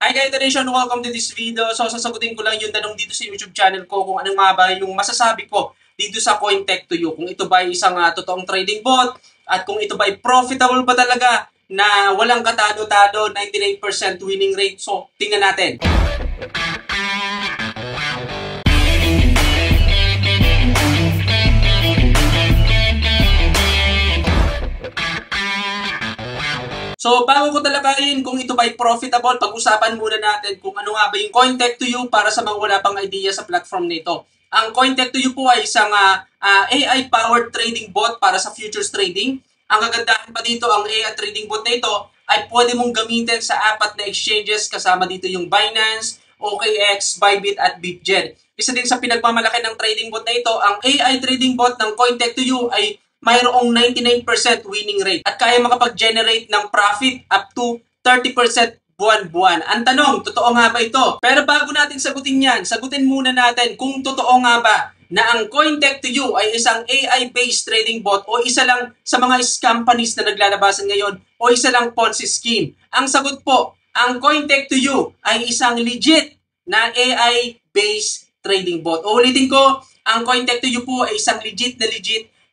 Hi guys, Nation! Welcome to this video. So, sasagutin ko lang yung tanong dito sa YouTube channel ko kung ano nga ba yung masasabi ko dito sa Cointech2U. Kung ito ba isang totoong trading bot at kung ito ba profitable ba talaga na walang katado-tado, 99% winning rate. So, tingnan natin. So, bago ko talakayin kung ito ba'y profitable, pag-usapan muna natin kung ano nga ba yung Cointech2U para sa mga wala pang idea sa platform nito. Ang Cointech2U po ay isang AI-powered trading bot para sa futures trading. Ang kagandahan pa dito, ang AI trading bot na ito ay pwede mong gamitin sa apat na exchanges kasama dito yung Binance, OKX, Bybit at BitGet. Isa din sa pinagmamalaki ng trading bot na ito, ang AI trading bot ng Cointech2U ay mayroong 99% winning rate at kaya makapag-generate ng profit up to 30% buwan-buwan. Ang tanong, totoo nga ba ito? Pero bago natin sagutin yan, sagutin muna natin kung totoo nga ba na ang Cointech2U ay isang AI-based trading bot o isa lang sa mga companies na naglalabasan ngayon o isa lang Ponzi scheme. Ang sagot po, ang Cointech2U ay isang legit na AI-based trading bot. O ulitin ko, ang Cointech2U po ay isang legit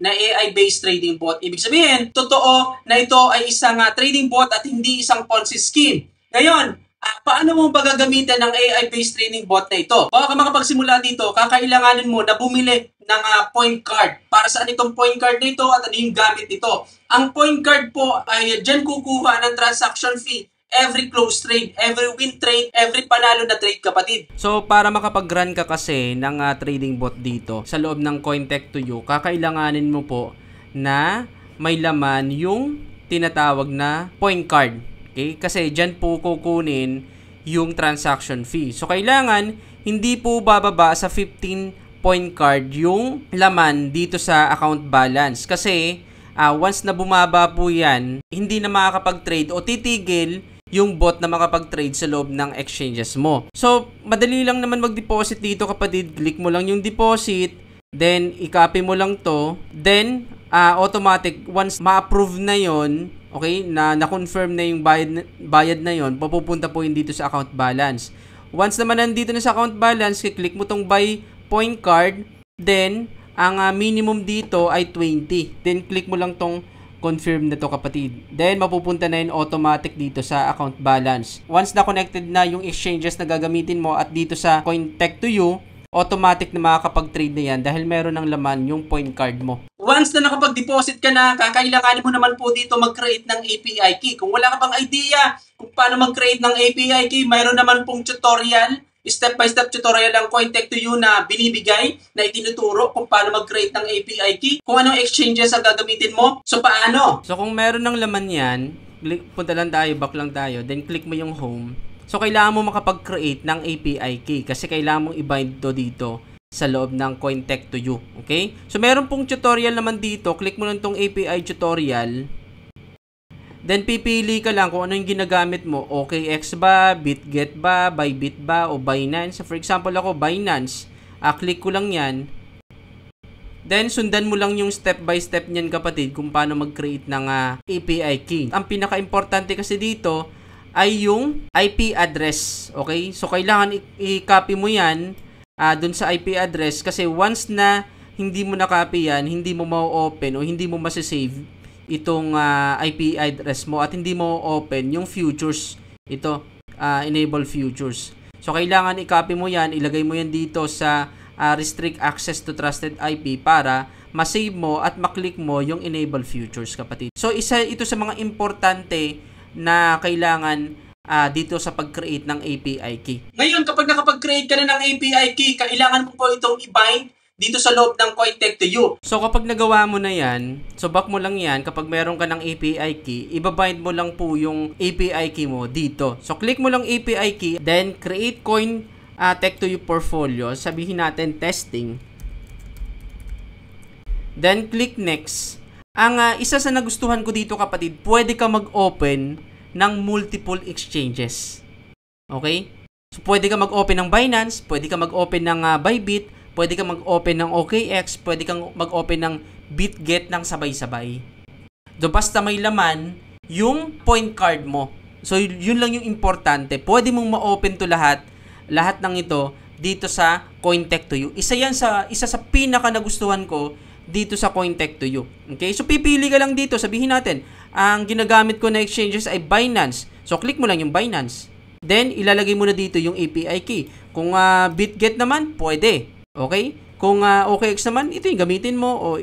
na AI-based trading bot. Ibig sabihin, totoo na ito ay isang trading bot at hindi isang Ponzi scheme. Ngayon, paano mo ba gagamitin ng AI-based trading bot na ito? Bago ka makapagsimula dito, kakailanganin mo na bumili ng point card. Para saan itong point card na ito at ano yung gamit nito? Ang point card po ay dyan kukuha ng transaction fee every close trade, every win trade, every panalo na trade, kapatid. So, para makapag-run ka kasi ng trading bot dito sa loob ng Cointech2U, kakailanganin mo po na may laman yung tinatawag na point card. Okay? Kasi dyan po kukunin yung transaction fee. So, kailangan hindi po bababa sa 15 point card yung laman dito sa account balance. Kasi once na bumaba po yan, hindi na makakapag-trade o titigil yung bot na makapag-trade sa loob ng exchanges mo. So, madali lang naman mag-deposit dito, kapatid. Click mo lang yung deposit, then i-copy mo lang to, then automatic, once ma-approve na yon, okay, na-confirm na yung bayad na yon, papupunta po yun dito sa account balance. Once naman nandito na sa account balance, click mo tong buy point card, then ang minimum dito ay 20. Then click mo lang tong confirm na to, kapatid. Then, mapupunta na yun automatic dito sa account balance. Once na connected na yung exchanges na gagamitin mo at dito sa Cointech2U, automatic na makakapag-trade na yan dahil meron ng laman yung point card mo. Once na nakapag-deposit ka na, kakailanganin mo naman po dito mag-create ng API key. Kung wala ka pang idea kung paano mag-create ng API key, mayroon naman pong tutorial, step-by-step tutorial ng Cointech2U na binibigay, na itinuturo kung paano mag-create ng API key, kung anong exchanges ang gagamitin mo. So, paano? So, kung meron ng laman yan, punta lang tayo, back lang tayo, then click mo yung home. So, kailangan mo makapag-create ng API key kasi kailangan mong i-bind to dito sa loob ng Cointech2U. Okay? So, meron pong tutorial naman dito. Click mo lang tong API tutorial. Then, pipili ka lang kung ano yung ginagamit mo. OKX ba, BitGet ba, Bybit ba, o Binance. So, for example ako, Binance. Click ko lang yan. Then, sundan mo lang yung step by step niyan, kapatid, kung paano mag-create ng API key. Ang pinaka-importante kasi dito ay yung IP address. Okay? So, kailangan i-copy mo yan dun sa IP address kasi once na hindi mo na-copy yan, hindi mo ma-open o hindi mo masasave itong IP address mo at hindi mo open yung futures. Ito, enable futures. So, kailangan i-copy mo yan, ilagay mo yan dito sa restrict access to trusted IP para ma-save mo at maklik mo yung enable futures, kapatid. So, isa ito sa mga importante na kailangan dito sa pag-create ng API key. Ngayon, kapag nakapag-create ka na ng API key, kailangan mo po itong i-bind dito sa loob ng Cointech2U. So, kapag nagawa mo na yan, so back mo lang yan, kapag meron ka ng API key, ibabind mo lang po yung API key mo dito. So, click mo lang API key, then create Cointech2U portfolio. Sabihin natin testing. Then, click next. Ang isa sa nagustuhan ko dito, kapatid, pwede ka mag-open ng multiple exchanges. Okay? So, pwede ka mag-open ng Binance, pwede ka mag-open ng Bybit, pwede kang mag-open ng OKX, pwede kang mag-open ng BitGet ng sabay-sabay. Do basta may laman yung point card mo. So, yun lang yung importante. Pwede mong ma-open to lahat ng ito dito sa CoinTech2U. Isa sa pinaka nagustuhan ko dito sa CoinTech2U. Okay? So, pipili ka lang dito. Sabihin natin, ang ginagamit ko na exchanges ay Binance. So, click mo lang yung Binance. Then, ilalagay mo na dito yung API key. Kung BitGet naman, pwede. Okay? Kung OKX naman, ito yung gamitin mo o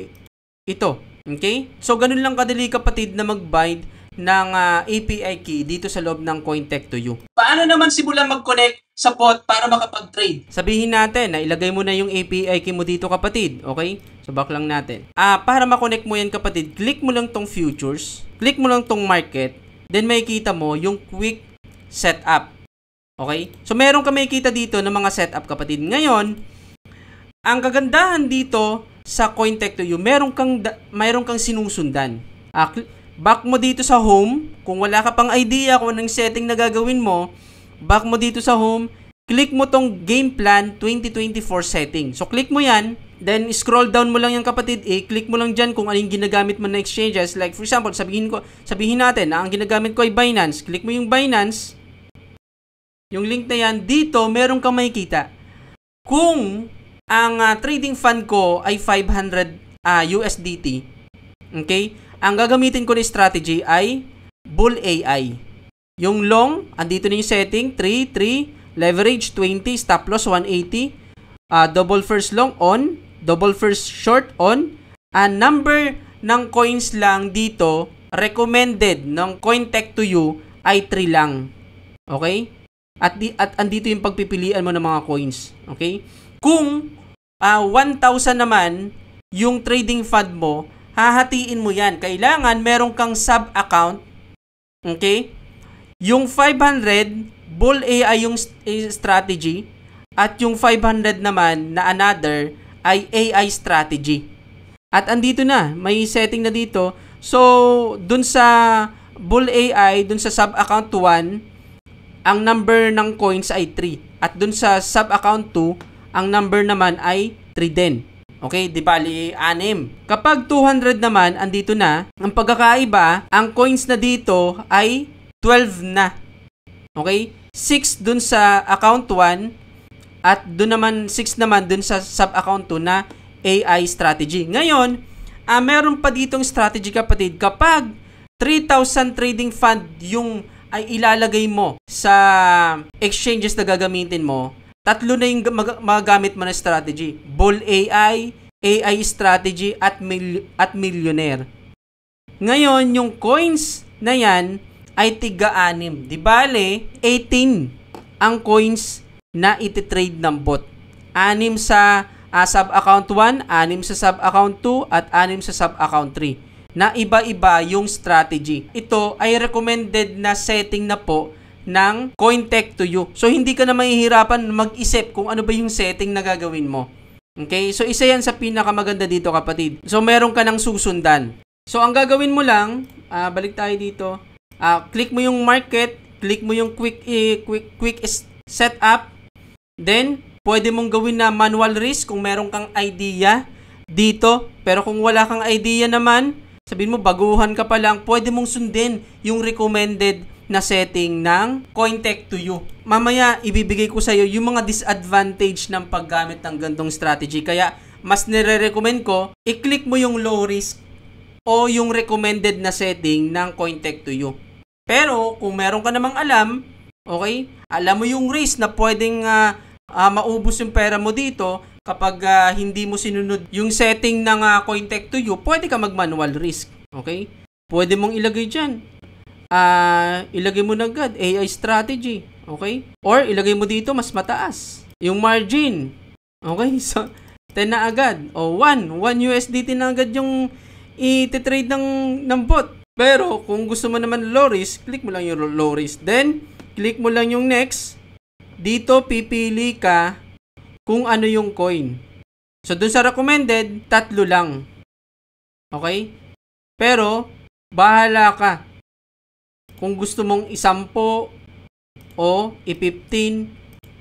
ito. Okay? So, ganun lang kadali kapatid na mag-bind ng API key dito sa loob ng CoinTech2U. Paano naman simulan mag-connect sa bot para makapag-trade? Sabihin natin na ilagay mo na yung API key mo dito kapatid. Okay? So, back lang natin. Para ma-connect mo yan kapatid, click mo lang tong futures. Click mo lang tong market. Then, makikita mo yung quick setup. Okay? So, meron ka makikita dito ng mga setup kapatid. Ngayon, ang kagandahan dito sa CoinTech2U, meron kang sinusundan. Back mo dito sa home. Kung wala ka pang idea kung anong setting na gagawin mo, back mo dito sa home, click mo tong Game Plan 2024 setting. So, click mo yan. Then, scroll down mo lang yan kapatid. Click mo lang dyan kung anong ginagamit mo na exchanges. Like, for example, sabihin natin na ang ginagamit ko ay Binance. Click mo yung Binance. Yung link na yan. Dito, meron kang makikita. Kung ang trading fund ko ay 500 USDT, okay? Ang gagamitin ko na strategy ay Bull AI. Yung long, andito na yung setting, 3, leverage 20, stop loss 180, double first long on, double first short on, number ng coins lang dito, recommended ng CoinTech2U ay 3 lang. Okay? At andito yung pagpipilian mo ng mga coins. Okay? Kung 1,000 naman yung trading fund mo, hahatiin mo yan. Kailangan meron kang sub-account. Okay? Yung 500, Bull AI yung strategy. At yung 500 naman na another ay AI strategy. At andito na. May setting na dito. So, dun sa Bull AI, dun sa sub-account 1, ang number ng coins ay 3. At dun sa sub-account 2, ang number naman ay 3 din. Okay, di bali 6. Kapag 200 naman, andito na. Ang pagkakaiba, ang coins na dito ay 12 na. Okay? 6 dun sa account 1 at dun naman 6 naman dun sa sub-account 2 na AI strategy. Ngayon, meron pa ditong strategy kapatid. Kapag 3,000 trading fund yung ay ilalagay mo sa exchanges na gagamitin mo, 3 na yung magagamit mo na strategy. Bull AI, AI strategy, at millionaire. Ngayon, yung coins na yan ay tiga-6. Di bale, 18 ang coins na ititrade ng bot. 6 sa sub-account 1, 6 sa sub-account 2, at 6 sa sub-account 3. Na iba-iba yung strategy. Ito ay recommended na setting na po ng CoinTech2U. So, hindi ka na mahihirapan mag-isip kung ano ba yung setting na gagawin mo. Okay? So, isa yan sa pinakamaganda dito, kapatid. So, meron ka ng susundan. So, ang gagawin mo lang, balik tayo dito. Click mo yung market, click mo yung quick setup. Then, pwede mong gawin na manual risk kung meron kang idea dito. Pero kung wala kang idea naman, sabihin mo, baguhan ka pa lang, pwede mong sundin yung recommended na setting ng CoinTech2U. Mamaya, ibibigay ko sa iyo yung mga disadvantage ng paggamit ng gantong strategy. Kaya, mas nire-recommend ko, i-click mo yung low risk o yung recommended na setting ng CoinTech2U. Pero, kung meron ka namang alam, okay, alam mo yung risk na pwedeng maubos yung pera mo dito kapag hindi mo sinunod yung setting ng CoinTech2U, pwede ka mag-manual risk. Okay? Pwede mong ilagay dyan. Ilagay mo na agad AI strategy, okay? Or ilagay mo dito mas mataas yung margin, okay? So 10 na agad o 1 USDT na agad yung i-trade ng bot. Pero kung gusto mo naman low risk, click mo lang yung low risk, then click mo lang yung next. Dito pipili ka kung ano yung coin. So dun sa recommended, 3 lang, okay? Pero bahala ka kung gusto mong 10 o i-15.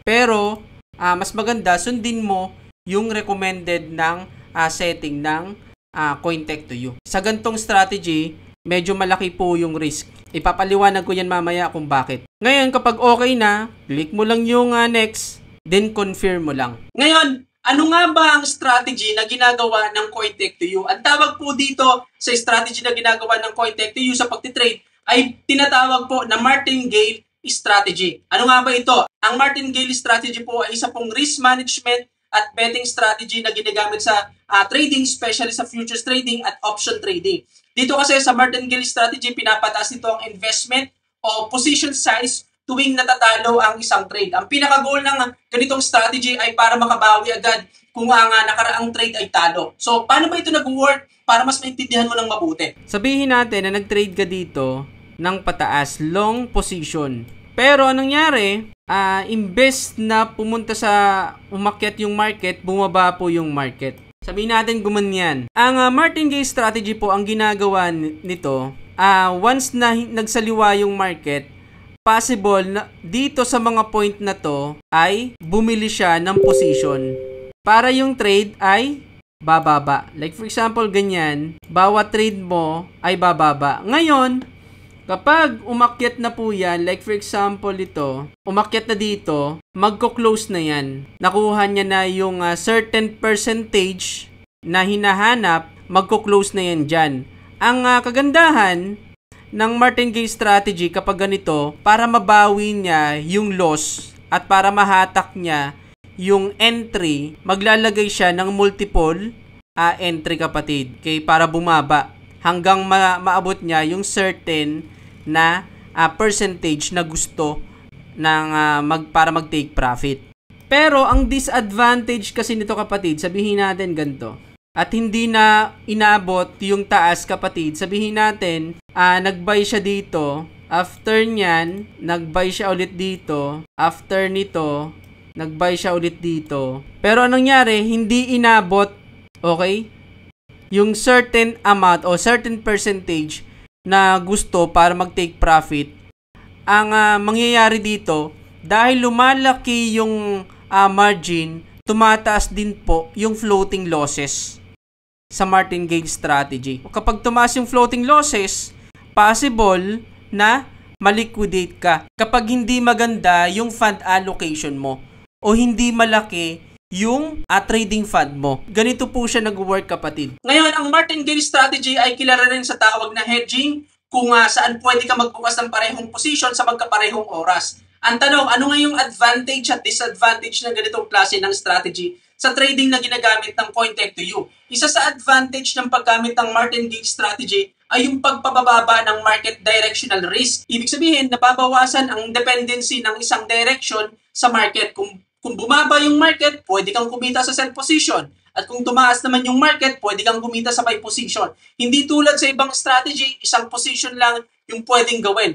Pero, mas maganda, sundin mo yung recommended ng setting ng CoinTech2U. Sa gantong strategy, medyo malaki po yung risk. Ipapaliwanag ko yan mamaya kung bakit. Ngayon, kapag okay na, click mo lang yung next, then confirm mo lang. Ngayon, ano nga ba ang strategy na ginagawa ng Cointech2U? Ang tawag po dito sa strategy na ginagawa ng Cointech2U sa pagtitrade ay tinatawag po na martingale strategy. Ano nga ba ito? Ang martingale strategy po ay isa pong risk management at betting strategy na ginagamit sa trading, especially sa futures trading at option trading. Dito kasi sa martingale strategy, pinapataas nito ang investment o position size tuwing natatalo ang isang trade. Ang pinaka-goal ng ganitong strategy ay para makabawi agad kung ang nakaraang trade ay talo. So, paano ba ito nag-work para mas maintindihan mo ng mabuti? Sabihin natin na nag-trade ka dito ng pataas, long position. Pero anong nangyari? Imbes na pumunta sa umakyat yung market, bumaba po yung market. Sabihin natin gumanyan. Ang martingale strategy po, ang ginagawa nito, once na nagsaliwa yung market, possible na dito sa mga point na to ay bumili siya ng position para yung trade ay bababa. Like for example, ganyan, bawat trade mo ay bababa. Ngayon, kapag umakyat na po yan, like for example ito, umakyat na dito, magko-close na yan. Nakuha niya na yung certain percentage na hinahanap, magko-close na yan dyan. Ang kagandahan ng martingale strategy kapag ganito, para mabawi niya yung loss at para mahatak niya yung entry, maglalagay siya ng multiple entry, kapatid, para bumaba hanggang maabot niya yung certain na percentage na gusto ng para mag-take profit. Pero ang disadvantage kasi nito, kapatid, sabihin natin ganito, at hindi na inabot yung taas, kapatid. Sabihin natin, nag-buy siya dito. After nyan, nag-buy siya ulit dito. After nito, nag-buy siya ulit dito. Pero anong nangyari? Hindi inabot, okay, yung certain amount o certain percentage na gusto para mag-take profit. Ang mangyayari dito, dahil lumalaki yung margin, tumataas din po yung floating losses sa martingale strategy. Kapag tumaas yung floating losses, possible na maliquidate ka kapag hindi maganda yung fund allocation mo o hindi malaki yung trading fund mo. Ganito po siya nag-work, kapatid. Ngayon, ang martingale strategy ay kilala rin sa tawag na hedging, kung saan pwede ka magbukas ng parehong position sa magkaparehong oras. Ang tanong, ano nga yung advantage at disadvantage ng ganitong klase ng strategy sa trading na ginagamit ng Cointech2U? Isa sa advantage ng paggamit ng martingale strategy ay yung pagpapababa ng market directional risk. Ibig sabihin, nababawasan ang dependency ng isang direction sa market. Kung bumaba yung market, pwede kang kumita sa sell position. At kung tumaas naman yung market, pwede kang kumita sa buy position. Hindi tulad sa ibang strategy, isang position lang yung pwedeng gawin.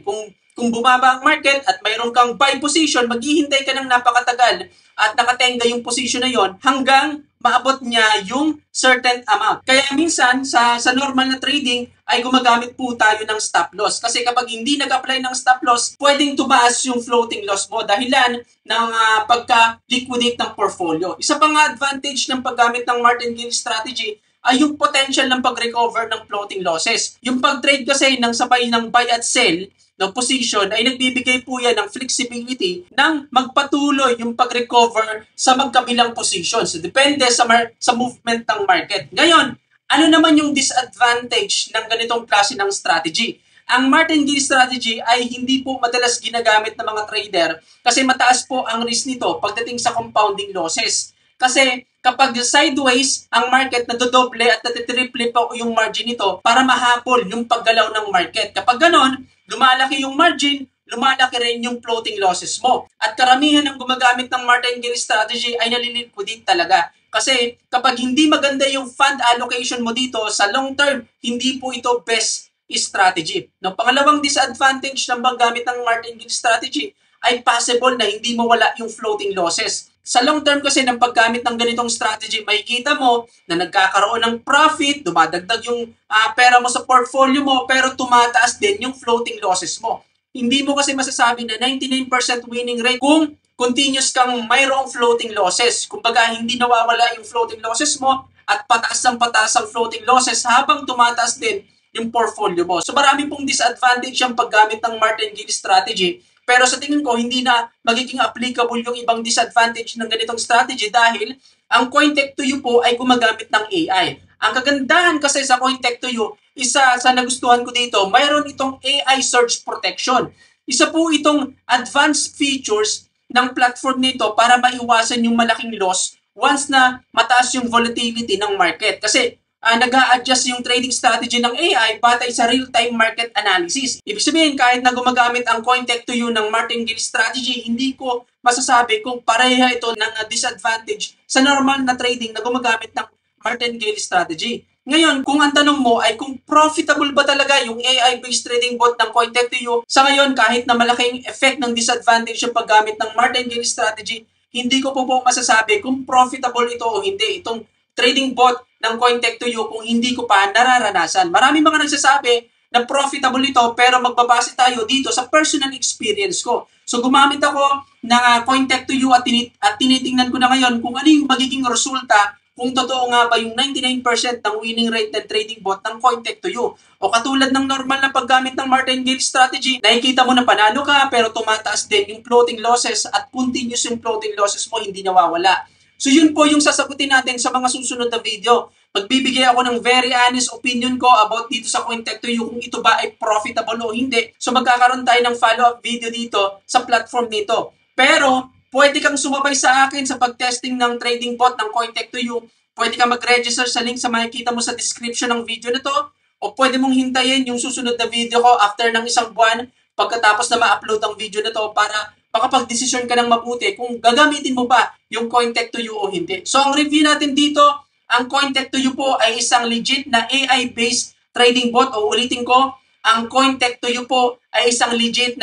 Kung bumaba ang market at mayroon kang buy position, maghihintay ka ng napakatagal at nakatenga yung position na yon hanggang maabot niya yung certain amount. Kaya minsan sa normal na trading ay gumagamit po tayo ng stop loss. Kasi kapag hindi nag-apply ng stop loss, pwedeng tumaas yung floating loss mo dahilan ng pagka-liquidate ng portfolio. Isa pang advantage ng paggamit ng martingale strategy ay yung potential ng pag-recover ng floating losses. Yung pag-trade kasi ng sabay ng buy at sell ng position ay nagbibigay po yan ng flexibility ng magpatuloy yung pag-recover sa magkabilang positions. So, depende sa movement ng market. Ngayon, ano naman yung disadvantage ng ganitong klase ng strategy? Ang martingale strategy ay hindi po madalas ginagamit ng mga trader kasi mataas po ang risk nito pagdating sa compounding losses. Kasi kapag sideways ang market, nadodoble at natitriple po yung margin nito para mahapol yung paggalaw ng market. Kapag ganon, lumalaki yung margin, lumalaki rin yung floating losses mo. At karamihan ng gumagamit ng martingale strategy ay naliliquidate talaga. Kasi kapag hindi maganda yung fund allocation mo dito sa long term, hindi po ito best strategy. No, pangalawang disadvantage ng paggamit ng martingale strategy ay possible na hindi mawala yung floating losses. Sa long term kasi ng paggamit ng ganitong strategy, makikita mo na nagkakaroon ng profit, dumadagdag yung pera mo sa portfolio mo, pero tumataas din yung floating losses mo. Hindi mo kasi masasabi na 99% winning rate kung continuous kang mayroong floating losses. Kumbaga, hindi nawawala yung floating losses mo at pataas ang floating losses habang tumataas din yung portfolio mo. So marami pong disadvantage yung paggamit ng martingale strategy. Pero sa tingin ko, hindi na magiging applicable yung ibang disadvantage ng ganitong strategy dahil ang CoinTech2U po ay gumagamit ng AI. Ang kagandahan kasi sa CoinTech2U, isa sa nagustuhan ko dito, mayroon itong AI search protection. Isa po itong advanced features ng platform nito para maiwasan yung malaking loss once na mataas yung volatility ng market. Kasi nag-a-adjust yung trading strategy ng AI batay sa real-time market analysis. Ibig sabihin, kahit na gumagamit ang CoinTech2U ng martingale strategy, hindi ko masasabi kung pareha ito ng disadvantage sa normal na trading na gumagamit ng martingale strategy. Ngayon, kung ang tanong mo ay kung profitable ba talaga yung AI-based trading bot ng CoinTech2U, sa ngayon kahit na malaking effect ng disadvantage yung paggamit ng martingale strategy, hindi ko po masasabi kung profitable ito o hindi. Itong trading bot ng CoinTech2U kung hindi ko pa nararanasan. Maraming mga nagsasabi na profitable ito pero magbabase tayo dito sa personal experience ko. So gumamit ako ng CoinTech2U at tinitingnan ko na ngayon kung ano yung magiging resulta kung totoo nga ba yung 99% ng winning rate ng trading bot ng CoinTech2U. O katulad ng normal na paggamit ng martingale strategy, nakikita mo na panalo ka pero tumataas din yung floating losses at continuous yung floating losses mo, hindi nawawala. So yun po yung sasagutin natin sa mga susunod na video. Magbibigay ako ng very honest opinion ko about dito sa CoinTech2U kung ito ba ay profitable o hindi. So magkakaroon tayo ng follow-up video dito sa platform nito. Pero pwede kang sumabay sa akin sa pag-testing ng trading bot ng CoinTech2U. Pwede kang mag-register sa link sa makikita mo sa description ng video na to. O pwede mong hintayin yung susunod na video ko after ng isang buwan pagkatapos na ma-upload ang video na to para makapag-desisyon ka ng mabuti kung gagamitin mo ba yung CoinTech2U o hindi. So ang review natin dito, ang CoinTech2U po ay isang legit na AI-based trading bot. O ulitin ko, ang CoinTech2U po ay isang legit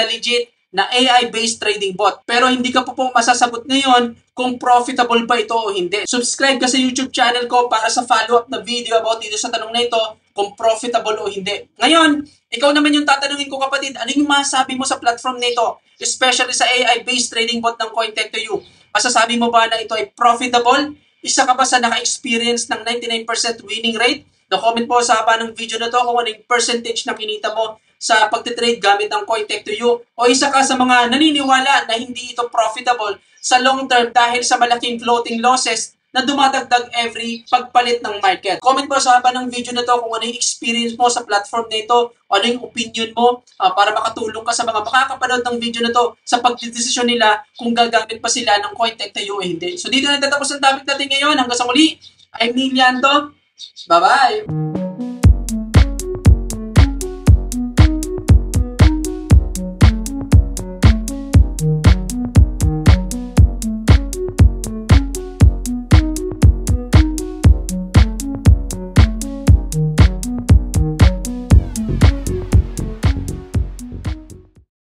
na AI-based trading bot. Pero hindi ka po masasagot ngayon kung profitable ba ito o hindi. Subscribe ka sa YouTube channel ko para sa follow-up na video about dito sa tanong na ito kung profitable o hindi. Ngayon, ikaw naman yung tatanungin ko kapatid, ano yung masasabi mo sa platform na ito? Especially sa AI-based trading bot ng CoinTech2U. Masasabi mo ba na ito ay profitable? Isa ka ba sa naka-experience ng 99% winning rate? Na-comment po sa haba ng video na to kung ano yung percentage na kinita mo sa pagtitrade gamit ng CoinTech2U. O isa ka sa mga naniniwala na hindi ito profitable sa long term dahil sa malaking floating losses na dumadagdag every pagpalit ng market. Comment po sa haba ng video na to kung ano yung experience mo sa platform na ito, ano yung opinion mo para makatulong ka sa mga makakapanood ng video na to sa pagdidesisyon nila kung gagamit pa sila ng CoinTech2U o hindi. So dito na tatapos ang topic natin ngayon. Hanggang sa muli, I'm Neil Llanto. Bye-bye!